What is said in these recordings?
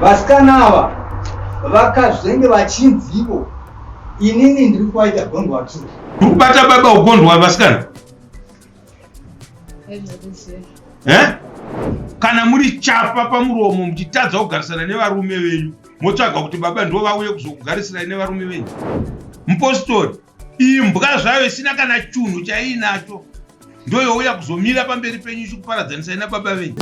vasikana ava vakazvenge vachinzivo inini ndiri kuvaita gondwa tu kubata baba ugondwa vasikana kana muri chapa pamuromo muchitadza kugarisana nevarume venyu motsvaga kuti baba ndo vauye kuzokugarisana nevarume venyu mupostori imbwa zvayo isina kana chunhu chaiinacho ndoyouya kuzomira pamberi penyu ichikuparadzanisai nababa venyu.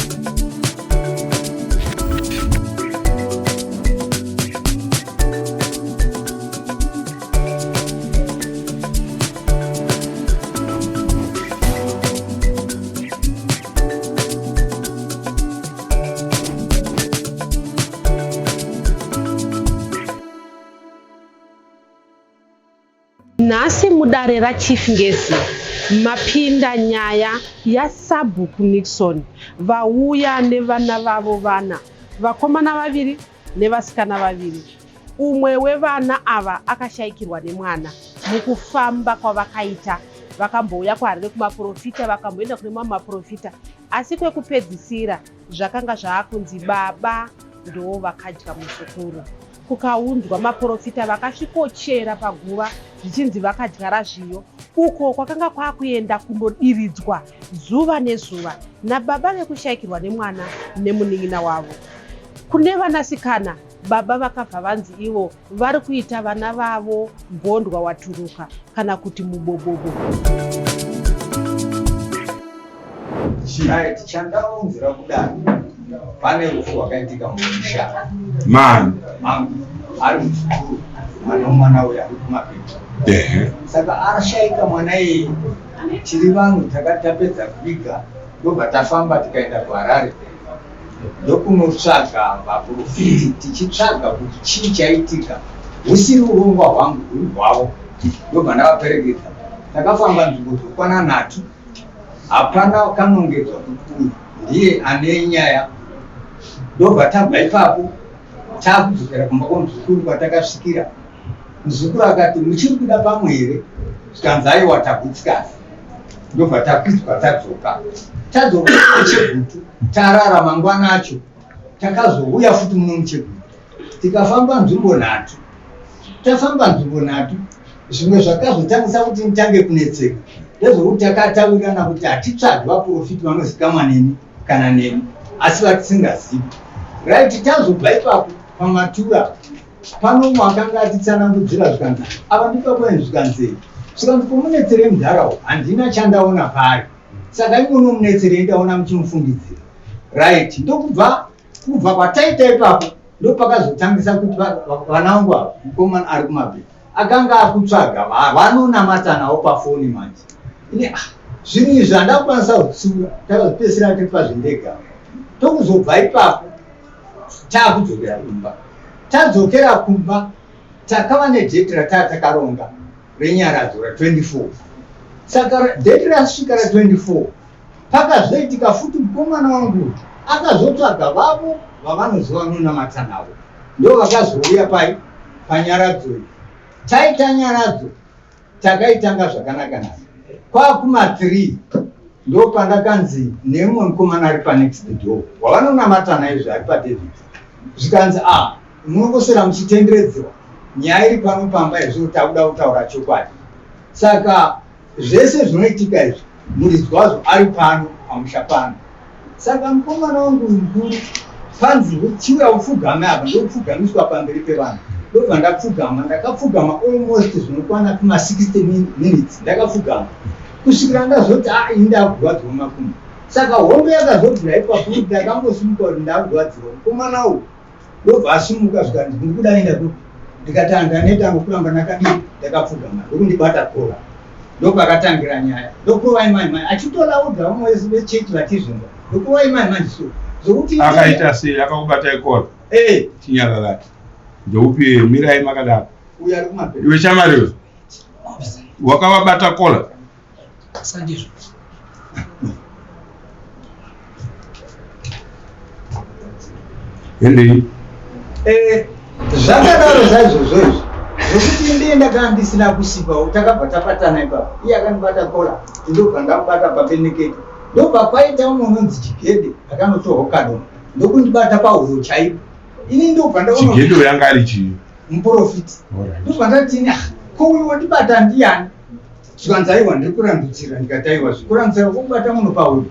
Nhasi mudare raChief mapinda nyaya yaSabhuku Nixon vauya nevana vavo vana, vakomana vaviri nevasikana vaviri. Umwe wevana ava akashayikirwa nemwana mukufamba kwavakaita. Vakambouya kwaRere kumaprofita, vakamboenda kune mamwe maprofita, asi kwekupedzisira zvakanga zvaakunzi baba ndo vakadya musukuru. Kukaunzwa maprofita vakasvikochera paguva zvichinzi vakadyara zviyo, uko kwakanga kwakuenda kundodiridzwa zuva nezuva nababa vekushayikirwa nemwana nemunin'ina wavo. Kune vanasikana baba vakabva vanzi ivo vari kuita vana vavo gondwa waturuka kana kuti mubobobo. Chandaunzira kudaro pane rufu rwakaitika mumusha ari muchikuru mwana uya ari kumapinda. Saka arashayika mwana iyi tiri vanhu takatapedza kuviga ndobva tafamba tikaenda kuHarare ndokunotsvaga vaprofiti tichitsvaga kuti chii chaitika, husiri urongwa hwangu huri hwavo. Ndobva ndavaperekedza takafamba nzvimbo dzokwana 3 hapana kanongedzwa kuti uyu ndiye ane nyaya. Ndobva tabva ipapo takudzokera kumba kwamuzukuru kwatakasvikira. Muzukuru akati muchiri kuda pamwe here? Zvikanzi aiwa takutyasi. Ndobva takwidzwa tadzoka muChegutu tarara mangwana acho takazouya futi muno muChegutu tikafamba nzvimbo 3. Tafamba nzvimbo 3 zvimwe zvakazotangisa kuti nitange kunetseka ndezvokuti takataurirana kuti hatitsvagi vaprofiti vanozikamwa neni kana nemi asi vatisingazivi. Right, tazobva ipapo pamatura pano umwe akanga atitsanangudzira zvikanzi ava ndipaponi zvikanzi zvikanzi pomunetsere mudharawo handina chandaona pari, saka imono munetserei ndaona muchimufungidzira. Right, ndokubva kwataita ipapo ndopakazotangisa kuti vana vangu ava mukomana ari kumabheri akanga akutsvaga vanonamata nawo pafoni manje. Ine zvinhu izvi handakwanisa kutsura takazopedzisira tiri pazvindega. Tokuzobva ipapo takudzokera kumba. Tadzokera kumba takava nedheti ratatakaronga renyaradzo ra24. Saka dheti rasvika ra24 pakazoitika futi mukomana wangu akazotsvaga vavo vavanoziva vanonamata navo, ndo vakazouya panyaradzo iyi. Taita nyaradzo takaitanga zvakanaka nayo. Kwakuma3 ndo pandakanzi nemwe mukomana ari panext door wavanonamata naizvo ari paDavid. Zvikanzi munongosera muchitenderedzwa nyaya iri pano pamba izvo takuda kutaura chokwadi. Saka zvese zvinoitika izvi muridzi wazvo ari pano pamusha pano. Saka mukomana wangu mukuru panzi chiuya upfugame apa ndopfugamiswa pamberi pevanhu. Ndobva ndapfugama, ndakapfugama almost zvinokwana kuma 60 minutes ndakapfugama kusvikira ndazoti ini ndakurwadziwa makumbo. Saka hombe yakazobvira ipapo ndakangosimuka kuti ndakurwadziwa mukomana uyu. Ndobva asimuka zvikanzi ndikuda enda kuti ndikati handanoita ngokuramba ndakapfugama ndokundibata kola. Ndopakatangira nyaya ndokurovai mai achitora oga vamwe vechechi vatizvinga ndokurovai mai mandiso zokuti akaita sei akakubatai kola chinyararati ndoupi mirai makadaro uyo ari kumabheri iwe chamariro wakavabata kola sandizvo endei zvakadaro zvaizvozvo izvi zvokuti ndienda kana ndisina kusipawo takabva tapatana ipapo iye akandibata kola ndobva ndamubata pabeneketi. Ndobva kwaita umwe unonzi Chigede akanotorwa kadoma ndokundibata pahuro chaipo ini ndobva chigendo yanga ari chii muprofiti ndobva ndatini ko uyu wandibata ndiani zvikanzaiwa ndiri kurambidzira ndikataiwa zvikurambidzira kwokubata munhu pauyu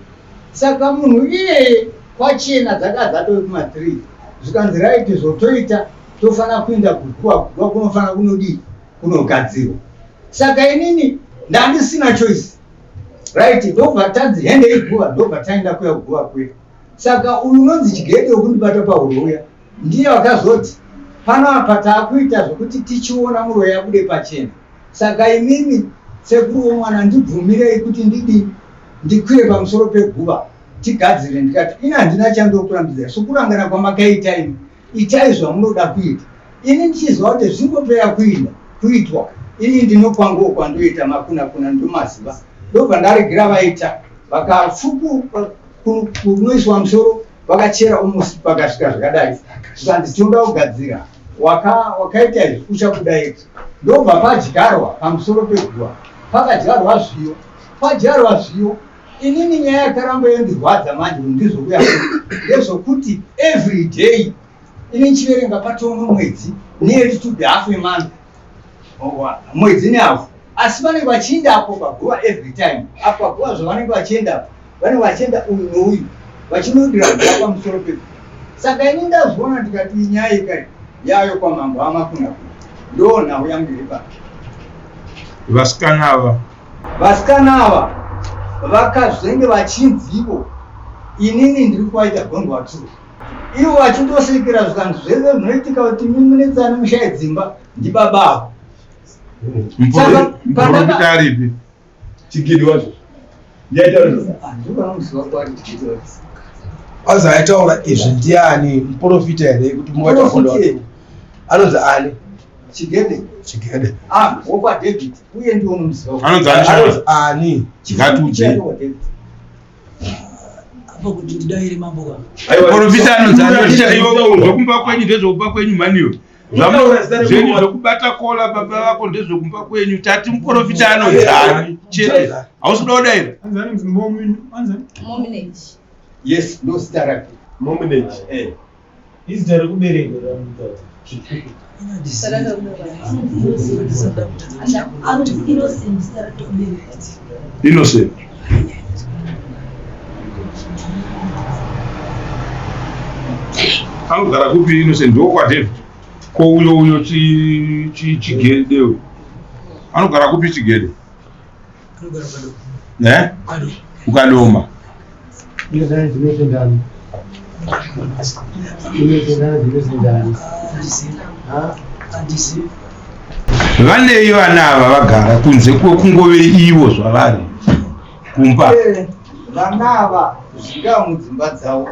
saka munhu iye kwachena dzaka dzatoi kuma3 zvikanzi raiti zvotoita tofanira kuenda kuguva kunofanira kunodii kunogadzirwa saka inini ndandisina choice right ndobva tadzi hende iguva ndobva taenda kuya kuguva kwedu saka uyu unonzi chigede wekundibata pahuro uya ndiye wakazoti pano apa taakuita zvokuti tichiona muroya yabude pachena saka imimi sekuru womwana ndibvumirei kuti ndikwire pamusoro peguva tigadzire ndikati ina handina chandokurambidzira sokurangana kwamakaita imi itai zvamunoda kuita ini ndichizwa kuti zvingopera kuitwa ini ndinokwangowo kwandoita makuna ndomaziva ndobva ndaregera vaita vakafuku kunoiswa musoro vakachera umusi pakasvika zvakadai zvikanditonda kugadzira wakaita izvi uchakudaita ndobva padyarwa pamusoro peguva pakadyarwa zviyo padyarwa zviyo inini nyaya yakaramba yondirwadza manje ndizokuya ndezvokuti every day ini chiverenga patono mwedzi nearly to the half a month mwedzi nehafu asi vanenge vachiendapo paguva every time apo paguva zvavanenge vachiendapo vanenge vachienda uyu nouyu vachinodira guva pamusoro peguva saka ini ndazviona ndikati nyaya ikai yayo kwamambo amakuna ndo nhau yangu iri pano vasikana ava vakazvenge vachinzivo inini ndiri kuvaita gondwa 2 ivo vachindosekera zvikanzi zvese zvinoitika kuti mimunetsana mushaye dzimba ndibaba avo aripi chigidi wacho azaitaura izvi ndiani muprofita here kuti mungatafonda anonzi ani chigede wokwa David uye ndiwo nomuziva anonzi ani ngatudze apa kuti ndidaire mambo profita anonzi zvokumba kwenyu ndezvokuba kwenyu maniyo zvenyu zvokubata kola baba vako ndezvokumba kwenyu tati muprofita anonzi ani chete hausi kuda kudaira yes ndo zita rake izita rekubereka innocent anogara kupi innocent ndokwa David ko uyo chigede anogara kupi chigede ukadoma vanei vana ava vagara kunze kwekungove ivo zvavari kumba vana ava zvingaa mudzimba dzavo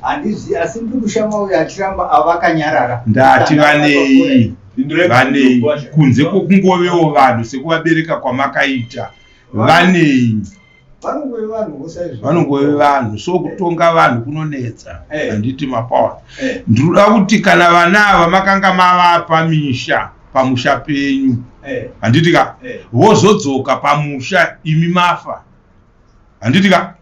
handizivi asi ndiri kushama uyo achiramba avakanyarara ndati vanei kunze kwekungovewo vanhu sekuvabereka kwamakaita vanei vanongove vanhu so kutonga vanhu kunonetsa handiti mapawa ndinoda kuti kana vana ava makanga mavapa misha pamusha penyu handitika vozodzoka pamusha imi mafa handitika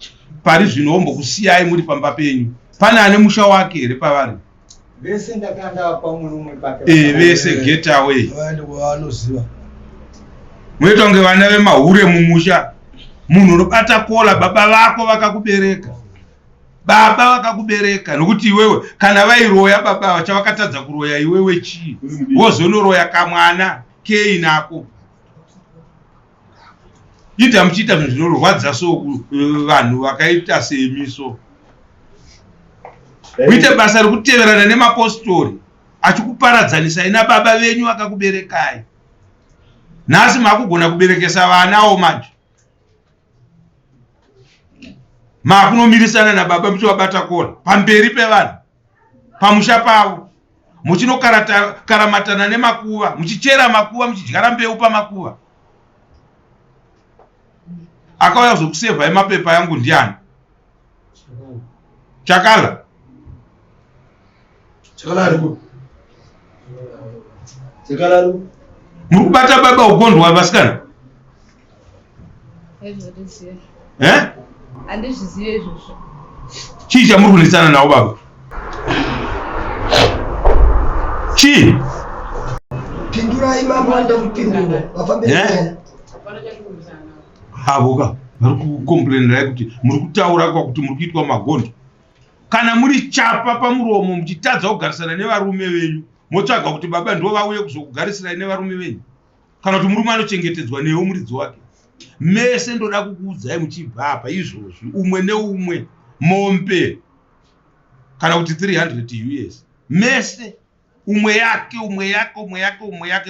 pari zvino ombokusiyai muri pamba penyu pane ane musha wake here pavari vese ndakanda pamunhu vese get away vanoziva munoita kunge vana vemahure mumusha munhu unobata kola baba vako vakakubereka nokuti iwewe kana vairoya baba vachavakatadza kuroya iwewe chii wozonoroya kamwana kei nako ita muchiita zvinhu zvinorwadza so vanhu vakaita semiso muite basa rekuteverana nemapostori achikuparadzanisai nababa venyu vakakuberekai nhasi makugona kuberekesa vanawo manje makunomirisana nababa muchivabata kola pamberi pevanhu pamusha pavo muchinokaramatana nemakuva muchichera makuva muchidyara mbeu pamakuva akauya kuzokusevhai mapepa yangu ndiani chakala muri kubata baba ugondwa vasikana handizvizive izvozvo chii chamuri kunetsana navo baba Chi? Pindura imambo anda kupindura. Wafambira. Havoka. Complain kuti muri kutaura kwa kuti muri kuitwa magondo. Kana muri chapa pamuromo muchitadza kugarisana nevarume venyu, motsvaga kuti baba ndivo vauye kuzokugarisira nevarume venyu. Kana kuti murume anochengetedzwa newe muridzi wake. Mese ndoda kukuudzai muchibva apa izvozvi umwe neumwe mombe kana kuti 300 US. Mese umwe yake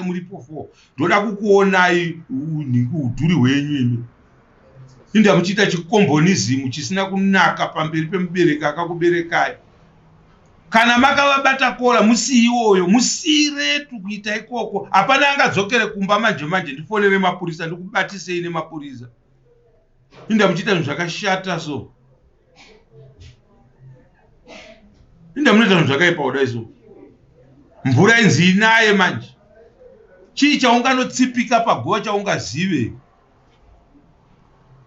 muripo 4. Ndoda kukuonai udhuri hwenyu imi. Inda muchiita chikombonism chisina kunaka pamberi pemubereki akakuberekai. Kana makavabata kora musiiwoyo, musiretu kuita ikoko. Hapana angadzokere kumba manje ndifonere mapurisa ndikubatisei nemapurisa. Inda muchiita zvinhu zvakashata so. Inda munoita zvinhu zvakaipa kudai so. Mvura inzi inaye manje. Chii chaunganotsipika pagowa chaungazive.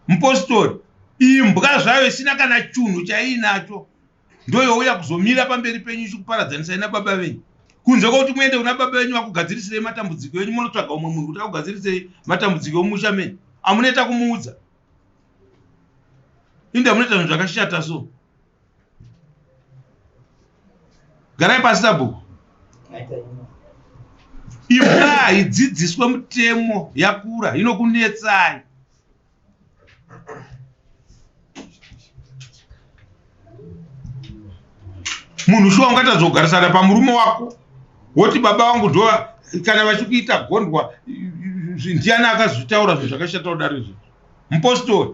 Mupostori, imbwa zvayo isina kana chunhu chainacho. Ndoyouya kuzomira pamberi penyu ichikuparadzanisai nababa venyu. Kunze kwokuti muende kuna baba venyu vakugadzirisirei matambudziko enyu, munotsvaga umwe munhu kuti akugadzirisei matambudziko omusha menyu. Amunoita kumuudza. Inda munoita zvinhu zvakashata so. Garai pasi sabhuku. Imbwa idzidziswe mutemo yakura inokunetsai. Munhu shuwa ungatadza kugarisana pamurume wako woti baba vangu ndo kana vachikuita gondwa ndiani akazotaura zvinhu zvakashata kudaro izvi. Mupostori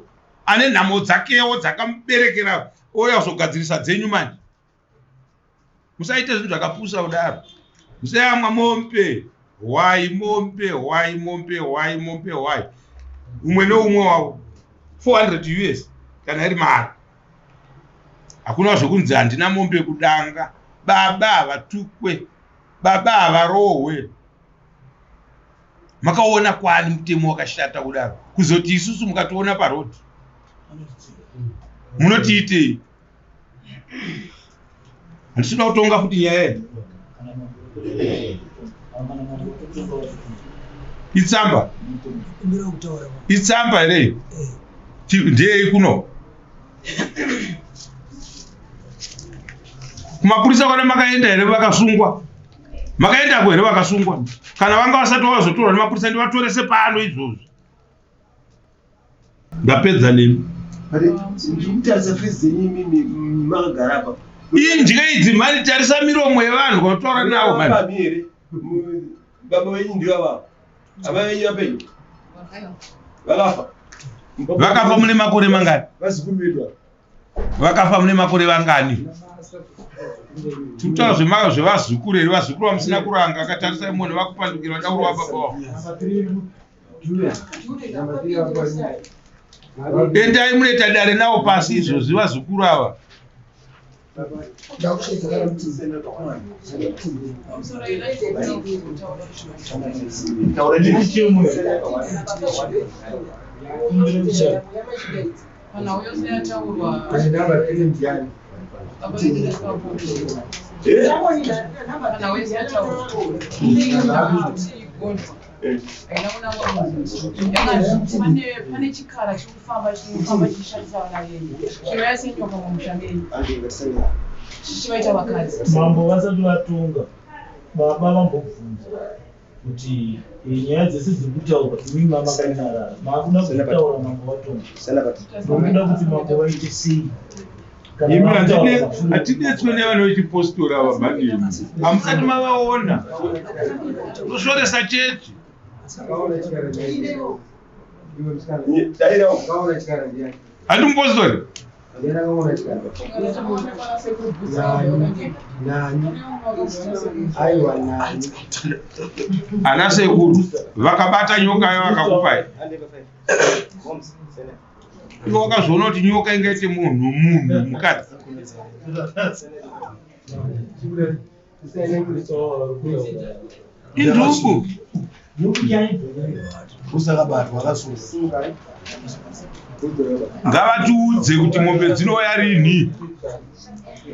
ane nhamo dzakewo dzakamuberekera ouya kuzogadzirisa dzenyu manje. Musaite zvinhu zvakapusa kudaro. Musayamwa mombe. Why mombe? Umwe neumwe wavo 400 US kana iri mari. Hakuna zvokunzi handina mombe kudanga. Baba havatukwe. Baba havarohwe. Makaona kwani mutemo wakashata kudaro. Kuzoti isusu mukationa parodi. Munotiitei? Handisina kutonga futi nyaya yedu. Itsamba. Itsamba ere. Ndiye kuno. Kumapurisa kwana makaenda ere vakasungwa. Makaenda ko ere vakasungwa. Kana vanga vasati vazotorwa nemapurisa ndivatorese pano izvozvo. Ndapedza nemi. Ndikutarisa fees mimi makagara apa. Indya idzi mari tarisa miromo yevanhu kwataura navo manje. Baba wenyu ndio ava. Ava wenyu apenyu. Vakafa. Vakafa mune makore mangani? Vasikumidwa. Vakafa mune makore vangani? Tutaura zvevazukuru here, vazukuru vamusina kuranga akatarisa munhu vakupandukira vadaurwa baba wavo. Endai munoita dare navo pasi izvozvi vazukuru ava. Pane chikara chikufamba chishandisa vana venyu. Chinoya senyoka mumushameni. Chichivaita vakadzi. Mambo vasati vatonga, baba vambobvunza kuti nyaya dzese dziri kutaurwa imimi makanyarara. Makuda kutaura mambo vatonga. Nokuda kuti mambo vaite sei. Hatidetswe nevanoiti postori ava mhani. Hamusati mavaona. Toshoresa chechi. Hatimpostori. Ana sekuru vakabata nyoka yo vakakupai. Ivo wakazviona kuti nyoka ingaite munhu mukadzi. Induku. Usakabatwa akasunga. ngavatiudze kuti mombe dzinouya rini.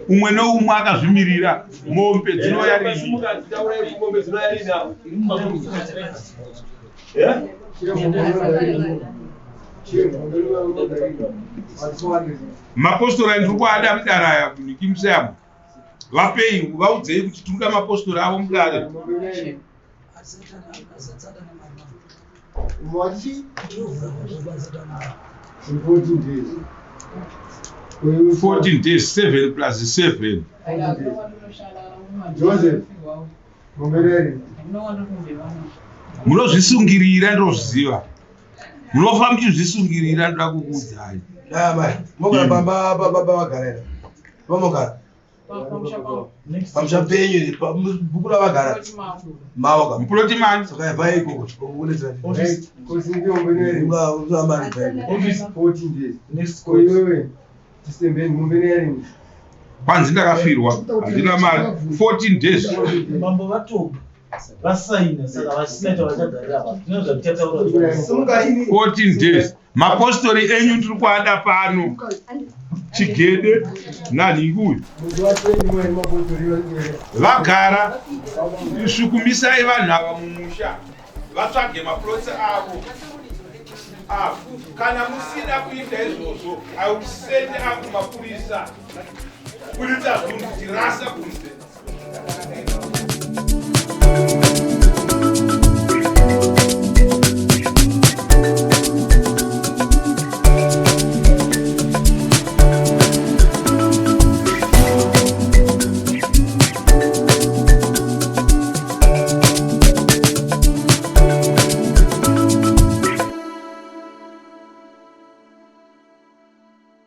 Umwe neumwe akazvimirira mombe dzinouya rini. Mapostora ndiri kuada mudaraya kunikimsemo. Vapei vaudzei kuti tinoda mapostora avo mudare. 14 days, 7 plus 7. Joseph, Munozvisungirira ndozviziva. Munofa muchizvisungirira ndoda kukuudzai. Mogara baba vagarera. Vamogara. Pamushapenyu bhuku ravagara. Maoka. Muploti mani. Saka yabva ikoko. Kwanzi ndakafirwa. Handina mari. 14 days. Mambo vatoga. Vasaina saka vasina chavachagara apa. Zvinoza kuchataura. 14 days. Mapostori enyu tiri kuada pano. Chigede nanhinguyu. Vagara. Shukumisai vanhu ava mumusha. Vatsvage maploti avo. Kana musina kuita izvozvo, I will send up mapurisa. Pulitsa kunzi rasa kunze.